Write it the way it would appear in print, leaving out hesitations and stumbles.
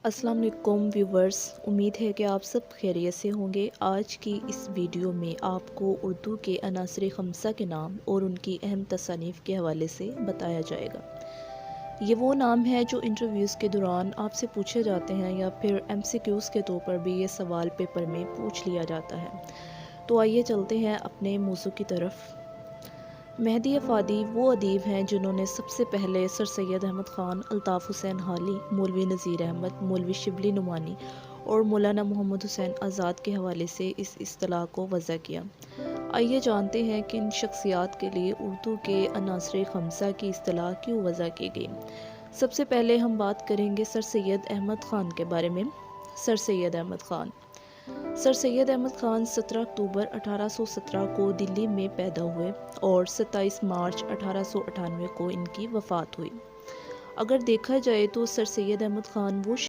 अस्सलाम वालेकुम व्यूवर्स। उम्मीद है कि आप सब खैरियत से होंगे। आज की इस वीडियो में आपको उर्दू के अनासर खमसा के नाम और उनकी अहम तसानीफ़ के हवाले से बताया जाएगा। ये वो नाम है जो इंटरव्यूज़ के दौरान आपसे पूछे जाते हैं या फिर एमसीक्यूज़ के तौर पर भी ये सवाल पेपर में पूछ लिया जाता है। तो आइए चलते हैं अपने मौज़ू की तरफ। मेहदी अफ़ादी वो अदीब हैं जिन्होंने सबसे पहले सर सैयद अहमद ख़ान, अल्ताफ़ हुसैन हाली, मौलवी नज़ीर अहमद, मौलवी शिबली नुमानी और मौलाना मोहम्मद हुसैन आज़ाद के हवाले से इस इस्तिलाह को वज़ा किया। आइए जानते हैं कि इन शख्सियात के लिए उर्दू के अनासर खमसा की इस्तिलाह क्यों वज़ा की गई। सबसे पहले हम बात करेंगे सर सैयद अहमद ख़ान के बारे में। सर सैयद अहमद ख़ान सर सैयद अहमद ख़ान 17 अक्टूबर 1817 को दिल्ली में पैदा हुए और 27 मार्च 1898 को इनकी वफ़ात हुई। अगर देखा जाए तो सर सैयद अहमद ख़ान वो